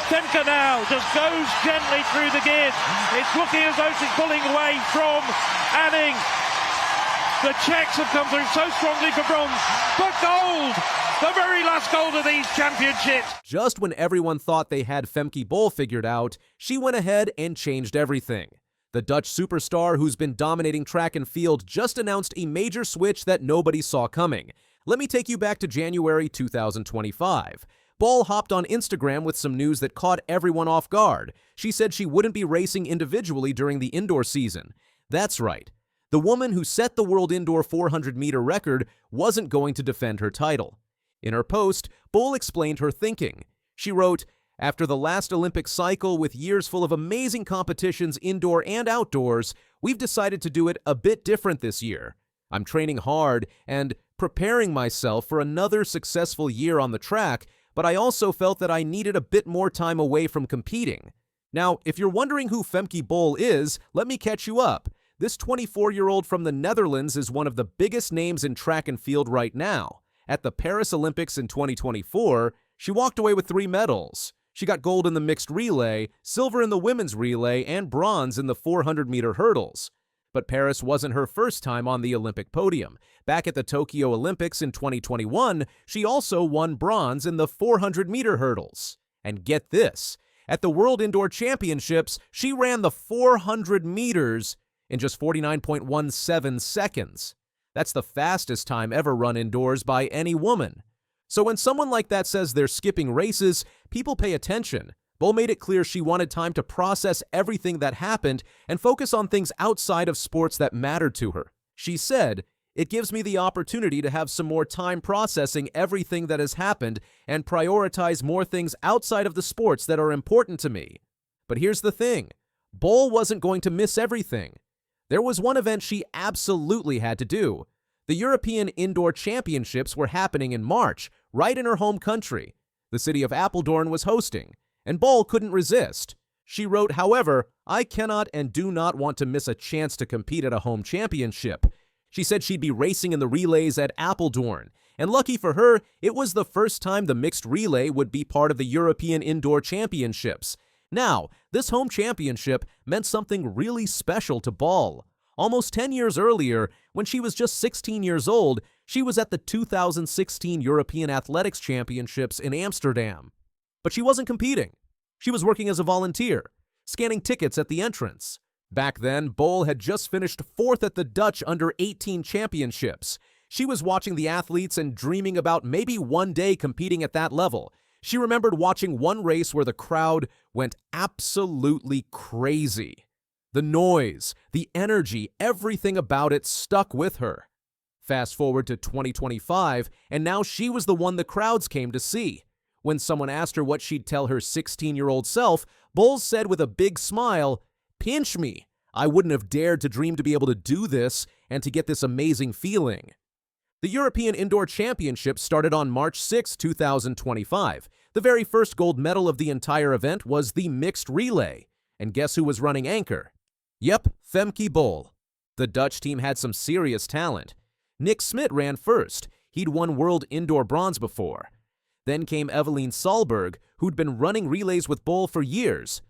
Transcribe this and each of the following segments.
Femke now just goes gently through the gears. It's looking as though she's pulling away from Anning. The Czechs have come through so strongly for bronze, but gold! The very last gold of these championships. Just when everyone thought they had Femke Bol figured out, she went ahead and changed everything. The Dutch superstar who's been dominating track and field just announced a major switch that nobody saw coming. Let me take you back to January 2025. Bol hopped on Instagram with some news that caught everyone off guard. She said she wouldn't be racing individually during the indoor season. That's right. The woman who set the world indoor 400-meter record wasn't going to defend her title. In her post, Bol explained her thinking. She wrote, "After the last Olympic cycle with years full of amazing competitions indoor and outdoors, we've decided to do it a bit different this year. I'm training hard and preparing myself for another successful year on the track, but I also felt that I needed a bit more time away from competing." Now, if you're wondering who Femke Bol is, let me catch you up. This 24-year-old from the Netherlands is one of the biggest names in track and field right now. At the Paris Olympics in 2024, she walked away with 3 medals. She got gold in the mixed relay, silver in the women's relay, and bronze in the 400-meter hurdles. But Paris wasn't her first time on the Olympic podium. Back at the Tokyo Olympics in 2021, she also won bronze in the 400-meter hurdles. And get this, at the World Indoor Championships, she ran the 400 meters in just 49.17 seconds. That's the fastest time ever run indoors by any woman. So when someone like that says they're skipping races, people pay attention. Bol made it clear she wanted time to process everything that happened and focus on things outside of sports that mattered to her. She said, "It gives me the opportunity to have some more time processing everything that has happened and prioritize more things outside of the sports that are important to me." But here's the thing, Bol wasn't going to miss everything. There was one event she absolutely had to do. The European Indoor Championships were happening in March, right in her home country. The city of Apeldoorn was hosting, and Bol couldn't resist. She wrote, "However, I cannot and do not want to miss a chance to compete at a home championship." She said she'd be racing in the relays at Apeldoorn, and lucky for her, it was the first time the mixed relay would be part of the European Indoor Championships. Now, this home championship meant something really special to Bol. Almost 10 years earlier, when she was just 16 years old, she was at the 2016 European Athletics Championships in Amsterdam. But she wasn't competing. She was working as a volunteer, scanning tickets at the entrance. Back then, Bol had just finished 4th at the Dutch Under-18 Championships. She was watching the athletes and dreaming about maybe one day competing at that level. She remembered watching one race where the crowd went absolutely crazy. The noise, the energy, everything about it stuck with her. Fast forward to 2025, and now she was the one the crowds came to see. When someone asked her what she'd tell her 16-year-old self, Bol said with a big smile, "Pinch me. I wouldn't have dared to dream to be able to do this and to get this amazing feeling." The European Indoor Championships started on March 6, 2025. The very first gold medal of the entire event was the mixed relay. And guess who was running anchor? Yep, Femke Bol. The Dutch team had some serious talent. Nick Smit ran first. He'd won world indoor bronze before. Then came Evelien Solberg, who'd been running relays with Bol for years.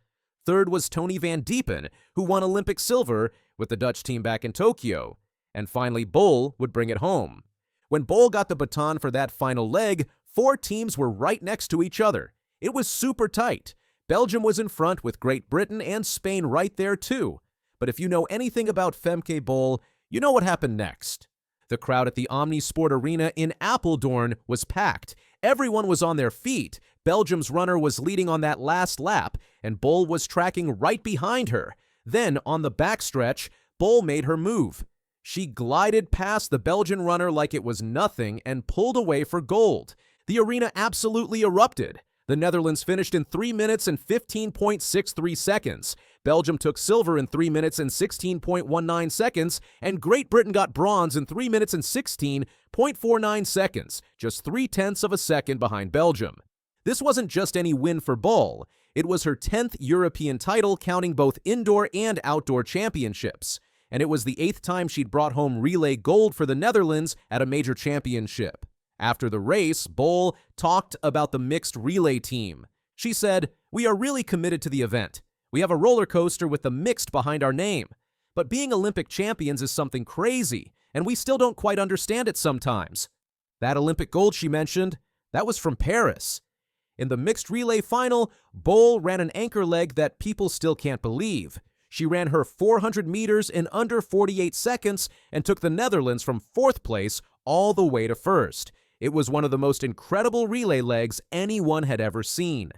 Third was Tony van Diepen, who won Olympic silver with the Dutch team back in Tokyo. And finally, Bol would bring it home. When Bol got the baton for that final leg, 4 teams were right next to each other. It was super tight. Belgium was in front with Great Britain and Spain right there too. But if you know anything about Femke Bol, you know what happened next. The crowd at the Omnisport Arena in Apeldoorn was packed. Everyone was on their feet. Belgium's runner was leading on that last lap, and Bol was tracking right behind her. Then, on the backstretch, Bol made her move. She glided past the Belgian runner like it was nothing and pulled away for gold. The arena absolutely erupted. The Netherlands finished in 3 minutes and 15.63 seconds. Belgium took silver in 3 minutes and 16.19 seconds, and Great Britain got bronze in 3 minutes and 16.49 seconds, just 0.3 of a second behind Belgium. This wasn't just any win for Bol. It was her 10th European title, counting both indoor and outdoor championships. And it was the 8th time she'd brought home relay gold for the Netherlands at a major championship. After the race, Bol talked about the mixed relay team. She said, "We are really committed to the event. We have a roller coaster with the mixed behind our name. But being Olympic champions is something crazy, and we still don't quite understand it sometimes." That Olympic gold she mentioned, that was from Paris. In the mixed relay final, Bol ran an anchor leg that people still can't believe. She ran her 400 meters in under 48 seconds and took the Netherlands from 4th place all the way to 1st. It was one of the most incredible relay legs anyone had ever seen.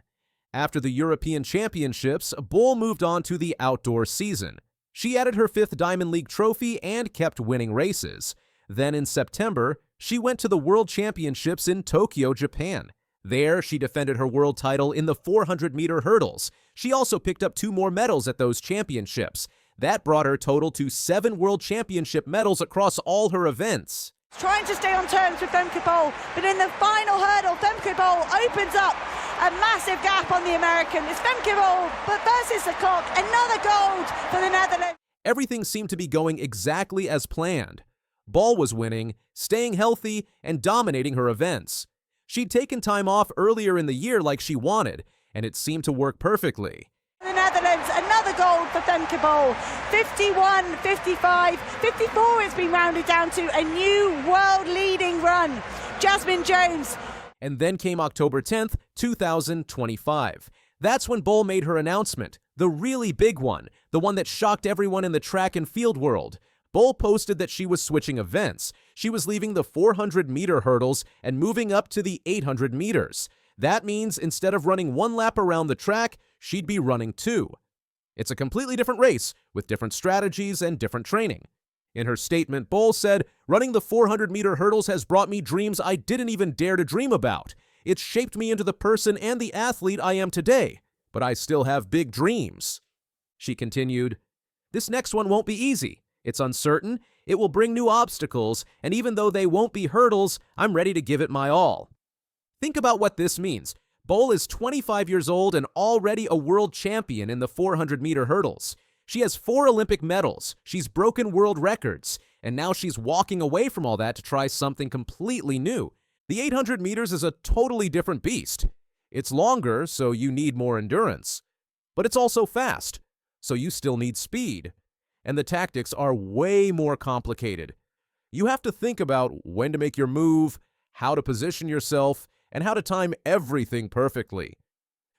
After the European Championships, Bol moved on to the outdoor season. She added her 5th Diamond League trophy and kept winning races. Then in September, she went to the World Championships in Tokyo, Japan. There, she defended her world title in the 400-meter hurdles. She also picked up 2 more medals at those championships. That brought her total to 7 World Championship medals across all her events. Trying to stay on terms with Femke Bol, but in the final hurdle, Femke Bol opens up a massive gap on the American. It's Femke Bol, but versus the clock, another gold for the Netherlands. Everything seemed to be going exactly as planned. Bol was winning, staying healthy, and dominating her events. She'd taken time off earlier in the year like she wanted, and it seemed to work perfectly. The Netherlands, another gold for Femke Bol. 51, 55, 54 it's been rounded down to a new world-leading run. Jasmine Jones. And then came October 10th, 2025. That's when Bol made her announcement, the really big one, the one that shocked everyone in the track and field world. Bol posted that she was switching events. She was leaving the 400-meter hurdles and moving up to the 800 meters. That means instead of running 1 lap around the track, she'd be running 2. It's a completely different race with different strategies and different training. In her statement, Bol said, "Running the 400-meter hurdles has brought me dreams I didn't even dare to dream about. It's shaped me into the person and the athlete I am today, but I still have big dreams." She continued, "This next one won't be easy. It's uncertain, it will bring new obstacles, and even though they won't be hurdles, I'm ready to give it my all." Think about what this means. Bol is 25 years old and already a world champion in the 400-meter hurdles. She has 4 Olympic medals, she's broken world records, and now she's walking away from all that to try something completely new. The 800 meters is a totally different beast. It's longer, so you need more endurance. But it's also fast, so you still need speed. And the tactics are way more complicated. You have to think about when to make your move, how to position yourself, and how to time everything perfectly.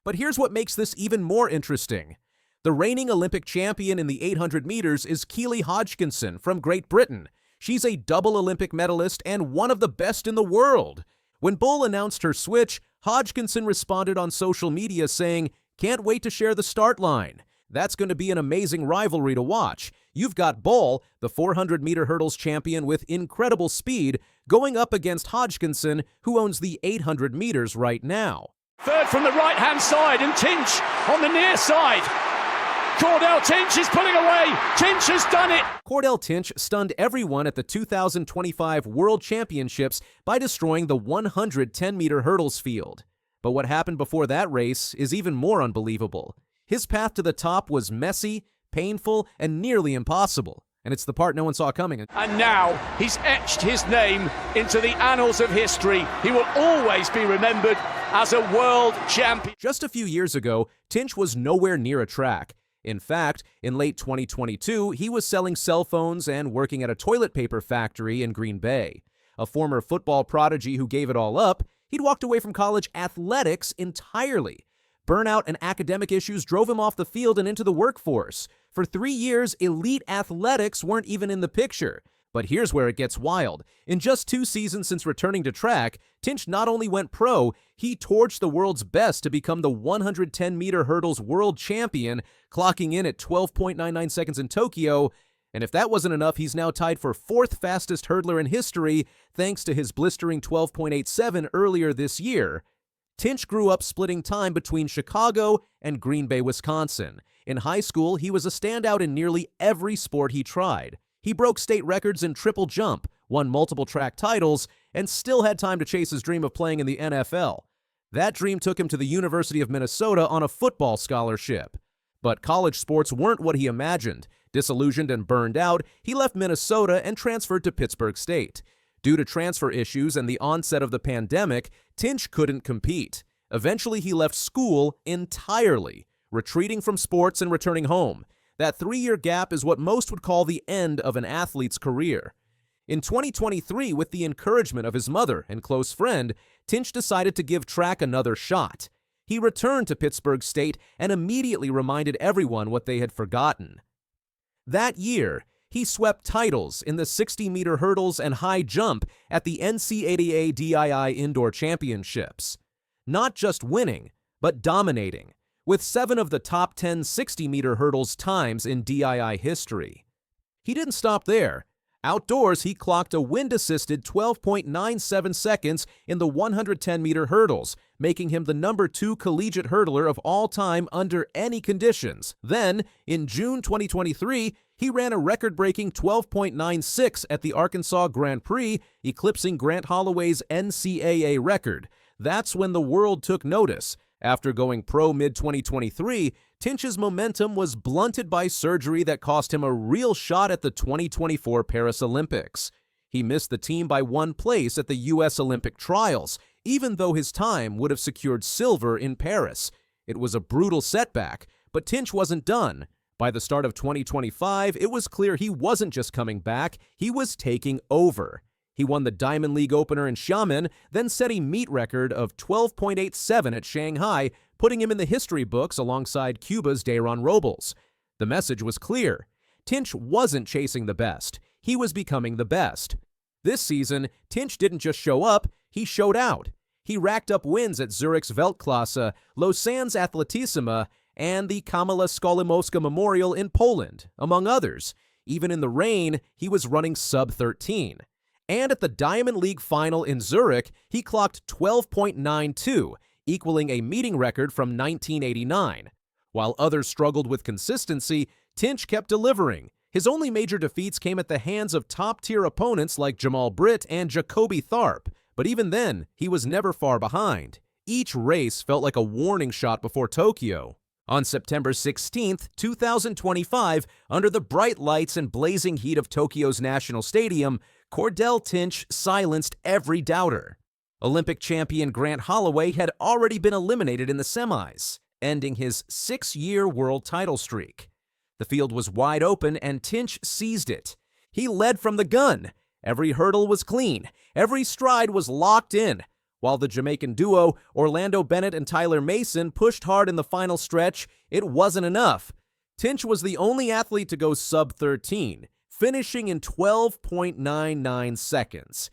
But here's what makes this even more interesting. The reigning Olympic champion in the 800 meters is Keely Hodgkinson from Great Britain. She's a double Olympic medalist and one of the best in the world. When Bol announced her switch, Hodgkinson responded on social media saying, "Can't wait to share the start line. That's going to be an amazing rivalry to watch. You've got Bol, the 400-meter hurdles champion with incredible speed, going up against Hodgkinson, who owns the 800 meters right now." Third from the right-hand side, and Tinch on the near side. Cordell Tinch is pulling away. Tinch has done it. Cordell Tinch stunned everyone at the 2025 World Championships by destroying the 110-meter hurdles field. But what happened before that race is even more unbelievable. His path to the top was messy, painful, and nearly impossible. And it's the part no one saw coming. And now he's etched his name into the annals of history. He will always be remembered as a world champion. Just a few years ago, Tinch was nowhere near a track. In fact, in late 2022, he was selling cell phones and working at a toilet paper factory in Green Bay. A former football prodigy who gave it all up, he'd walked away from college athletics entirely. Burnout and academic issues drove him off the field and into the workforce. For 3 years, elite athletics weren't even in the picture. But here's where it gets wild. In just 2 seasons since returning to track, Tinch not only went pro, he torched the world's best to become the 110-meter hurdles world champion, clocking in at 12.99 seconds in Tokyo. And if that wasn't enough, he's now tied for 4th fastest hurdler in history, thanks to his blistering 12.87 earlier this year. Tinch grew up splitting time between Chicago and Green Bay, Wisconsin. In high school, he was a standout in nearly every sport he tried. He broke state records in triple jump, won multiple track titles, and still had time to chase his dream of playing in the NFL. That dream took him to the University of Minnesota on a football scholarship. But college sports weren't what he imagined. Disillusioned and burned out, he left Minnesota and transferred to Pittsburgh State. Due to transfer issues and the onset of the pandemic, Tinch couldn't compete. Eventually, he left school entirely, retreating from sports and returning home. That 3-year gap is what most would call the end of an athlete's career. In 2023, with the encouragement of his mother and close friend, Tinch decided to give track another shot. He returned to Pittsburgh State and immediately reminded everyone what they had forgotten. That year, he swept titles in the 60-meter hurdles and high jump at the NCAA DII Indoor Championships. Not just winning, but dominating, with 7 of the top 10 60-meter hurdles times in DII history. He didn't stop there. Outdoors, he clocked a wind-assisted 12.97 seconds in the 110-meter hurdles, making him the #2 collegiate hurdler of all time under any conditions. Then, in June 2023, he ran a record-breaking 12.96 at the Arkansas Grand Prix, eclipsing Grant Holloway's NCAA record. That's when the world took notice. After going pro mid-2023, Tinch's momentum was blunted by surgery that cost him a real shot at the 2024 Paris Olympics. He missed the team by 1 place at the U.S. Olympic trials, even though his time would have secured silver in Paris. It was a brutal setback, but Tinch wasn't done. By the start of 2025, it was clear he wasn't just coming back, he was taking over. He won the Diamond League opener in Xiamen, then set a meet record of 12.87 at Shanghai, putting him in the history books alongside Cuba's Dayron Robles. The message was clear. Tinch wasn't chasing the best. He was becoming the best. This season, Tinch didn't just show up, he showed out. He racked up wins at Zurich's Weltklasse, Lausanne's Atletissima, and the Kamila Skolimowska Memorial in Poland, among others. Even in the rain, he was running sub-13. And at the Diamond League final in Zurich, he clocked 12.92, equaling a meeting record from 1989. While others struggled with consistency, Tinch kept delivering. His only major defeats came at the hands of top-tier opponents like Jamal Britt and Jacoby Tharp, but even then, he was never far behind. Each race felt like a warning shot before Tokyo. On September 16, 2025, under the bright lights and blazing heat of Tokyo's National Stadium, Cordell Tinch silenced every doubter. Olympic champion Grant Holloway had already been eliminated in the semis, ending his 6-year world title streak. The field was wide open and Tinch seized it. He led from the gun. Every hurdle was clean. Every stride was locked in. While the Jamaican duo, Orlando Bennett and Tyler Mason, pushed hard in the final stretch, it wasn't enough. Tinch was the only athlete to go sub-13, finishing in 12.99 seconds.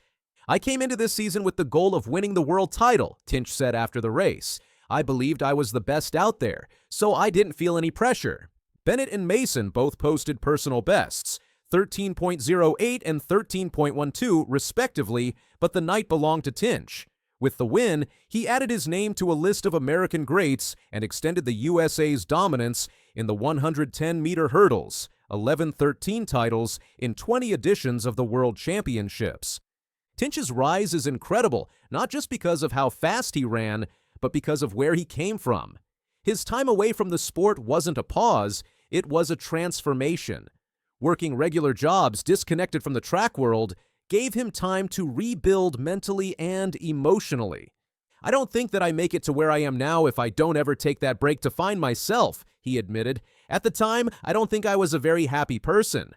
"I came into this season with the goal of winning the world title," Tinch said after the race. "I believed I was the best out there, so I didn't feel any pressure." Bennett and Mason both posted personal bests, 13.08 and 13.12 respectively, but the night belonged to Tinch. With the win, he added his name to a list of American greats and extended the USA's dominance in the 110-meter hurdles, 11-13 titles in 20 editions of the World Championships. Tinch's rise is incredible, not just because of how fast he ran, but because of where he came from. His time away from the sport wasn't a pause, it was a transformation. Working regular jobs disconnected from the track world gave him time to rebuild mentally and emotionally. "I don't think that I make it to where I am now if I don't ever take that break to find myself," he admitted. "At the time, I don't think I was a very happy person."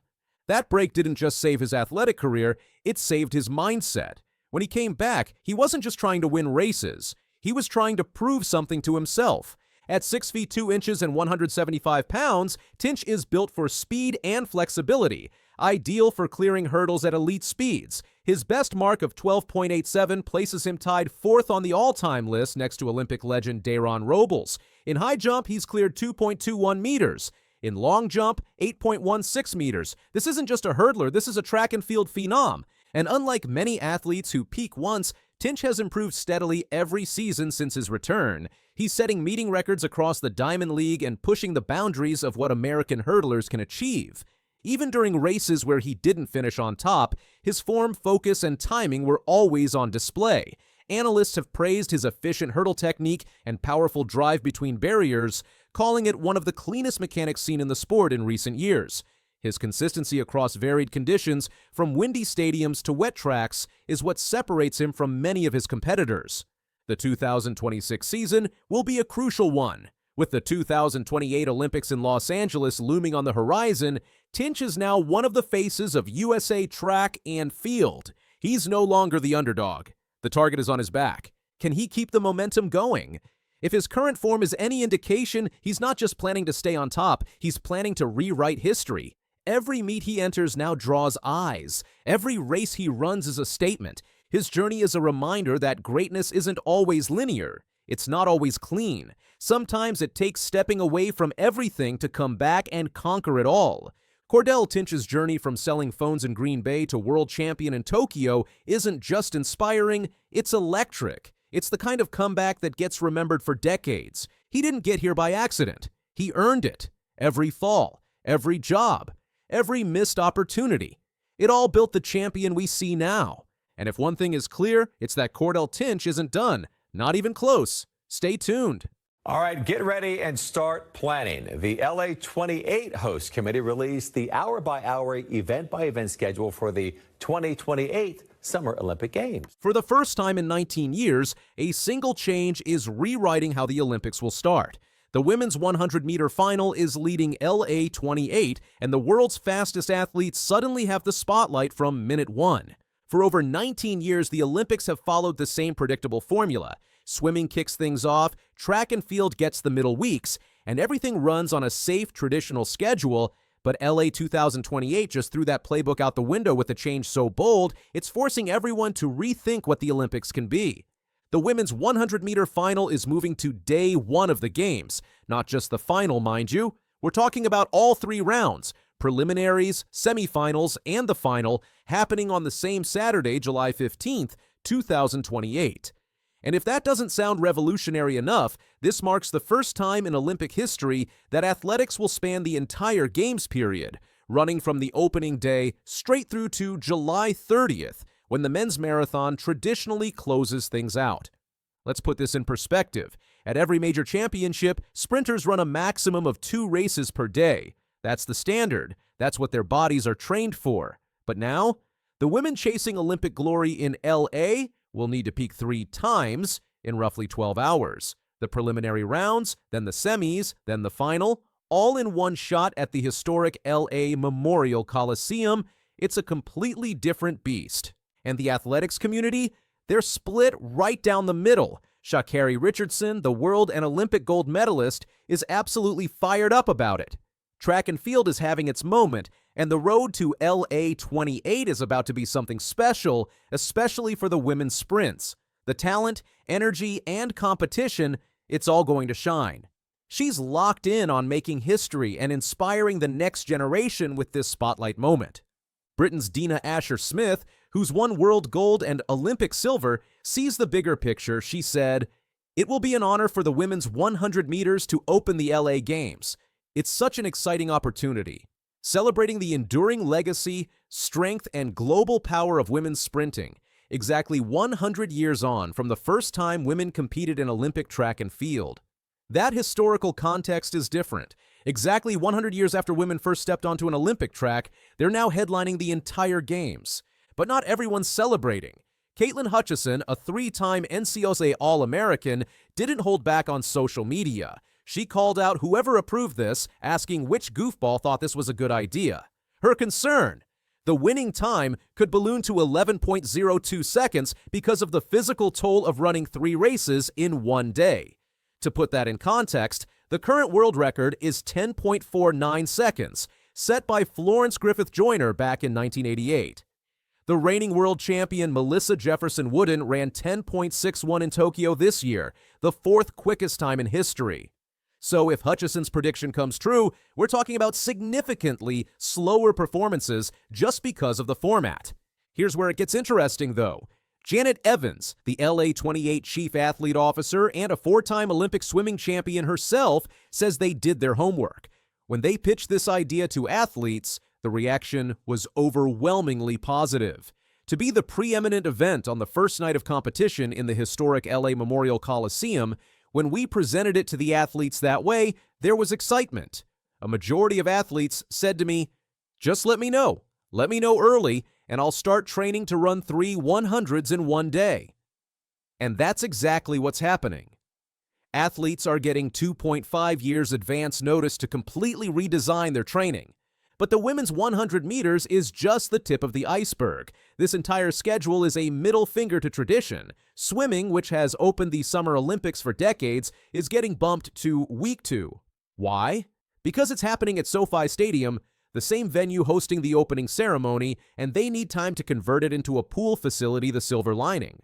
That break didn't just save his athletic career, it saved his mindset. When he came back, he wasn't just trying to win races. He was trying to prove something to himself. At 6 feet 2 inches and 175 pounds, Tinch is built for speed and flexibility, ideal for clearing hurdles at elite speeds. His best mark of 12.87 places him tied 4th on the all-time list next to Olympic legend Dayron Robles. In high jump, he's cleared 2.21 meters. In long jump, 8.16 meters. This isn't just a hurdler, this is a track and field phenom. And unlike many athletes who peak once, Tinch has improved steadily every season since his return. He's setting meeting records across the Diamond League and pushing the boundaries of what American hurdlers can achieve. Even during races where he didn't finish on top, his form, focus, and timing were always on display. Analysts have praised his efficient hurdle technique and powerful drive between barriers, calling it one of the cleanest mechanics seen in the sport in recent years. His consistency across varied conditions, from windy stadiums to wet tracks, is what separates him from many of his competitors. The 2026 season will be a crucial one. With the 2028 Olympics in Los Angeles looming on the horizon, Tinch is now one of the faces of USA track and field. He's no longer the underdog. The target is on his back. Can he keep the momentum going? If his current form is any indication, he's not just planning to stay on top, he's planning to rewrite history. Every meet he enters now draws eyes. Every race he runs is a statement. His journey is a reminder that greatness isn't always linear. It's not always clean. Sometimes it takes stepping away from everything to come back and conquer it all. Cordell Tinch's journey from selling phones in Green Bay to world champion in Tokyo isn't just inspiring, it's electric. It's the kind of comeback that gets remembered for decades. He didn't get here by accident. He earned it. Every fall, every job, every missed opportunity. It all built the champion we see now. And if one thing is clear, it's that Cordell Tinch isn't done. Not even close. Stay tuned. All right, get ready and start planning. The LA 28 host committee released the hour-by-hour, event-by-event schedule for the 2028 Summer Olympic Games. For the first time in 19 years, a single change is rewriting how the Olympics will start. The women's 100-meter final is leading LA 28, and the world's fastest athletes suddenly have the spotlight from minute one. For over 19 years, the Olympics have followed the same predictable formula. Swimming kicks things off, track and field gets the middle weeks, and everything runs on a safe, traditional schedule. But LA 2028 just threw that playbook out the window with a change so bold, it's forcing everyone to rethink what the Olympics can be. The women's 100-meter final is moving to day one of the Games. Not just the final, mind you. We're talking about all three rounds. Preliminaries, semifinals, and the final happening on the same Saturday, July 15th, 2028. And if that doesn't sound revolutionary enough, this marks the first time in Olympic history that athletics will span the entire Games period, running from the opening day straight through to July 30th, when the men's marathon traditionally closes things out. Let's put this in perspective. At every major championship, sprinters run a maximum of 2 races per day. That's the standard. That's what their bodies are trained for. But now, the women chasing Olympic glory in LA will need to peak 3 times in roughly 12 hours. The preliminary rounds, then the semis, then the final, all in one shot at the historic LA Memorial Coliseum. It's a completely different beast. And the athletics community, they're split right down the middle. Sha'Carri Richardson, the world and Olympic gold medalist, is absolutely fired up about it. Track and field is having its moment, and the road to LA 28 is about to be something special, especially for the women's sprints. The talent, energy, and competition, it's all going to shine. She's locked in on making history and inspiring the next generation with this spotlight moment. Britain's Dina Asher-Smith, who's won world gold and Olympic silver, sees the bigger picture. She said, "It will be an honor for the women's 100 meters to open the LA Games. It's such an exciting opportunity, celebrating the enduring legacy, strength, and global power of women's sprinting, exactly 100 years on from the first time women competed in Olympic track and field. That historical context is different. Exactly 100 years after women first stepped onto an Olympic track, they're now headlining the entire Games. But not everyone's celebrating. Caitlin Hutchison, a 3-time NCAA All-American, didn't hold back on social media. She called out whoever approved this, asking which goofball thought this was a good idea. Her concern: the winning time could balloon to 11.02 seconds because of the physical toll of running 3 races in one day. To put that in context, the current world record is 10.49 seconds, set by Florence Griffith Joyner back in 1988. The reigning world champion Melissa Jefferson Wooden ran 10.61 in Tokyo this year, the 4th quickest time in history. So if Hutchison's prediction comes true, we're talking about significantly slower performances just because of the format. Here's where it gets interesting, though. Janet Evans, the LA 28 chief athlete officer and a 4-time Olympic swimming champion herself, says they did their homework. When they pitched this idea to athletes, the reaction was overwhelmingly positive. To be the preeminent event on the first night of competition in the historic LA Memorial Coliseum, when we presented it to the athletes that way, there was excitement. A majority of athletes said to me, "Just let me know. Let me know early, and I'll start training to run 3 100s in one day." And that's exactly what's happening. Athletes are getting 2.5 years advance notice to completely redesign their training. But the women's 100 meters is just the tip of the iceberg. This entire schedule is a middle finger to tradition. Swimming, which has opened the Summer Olympics for decades, is getting bumped to week 2. Why? Because it's happening at SoFi Stadium, the same venue hosting the opening ceremony, and they need time to convert it into a pool facility, the silver lining.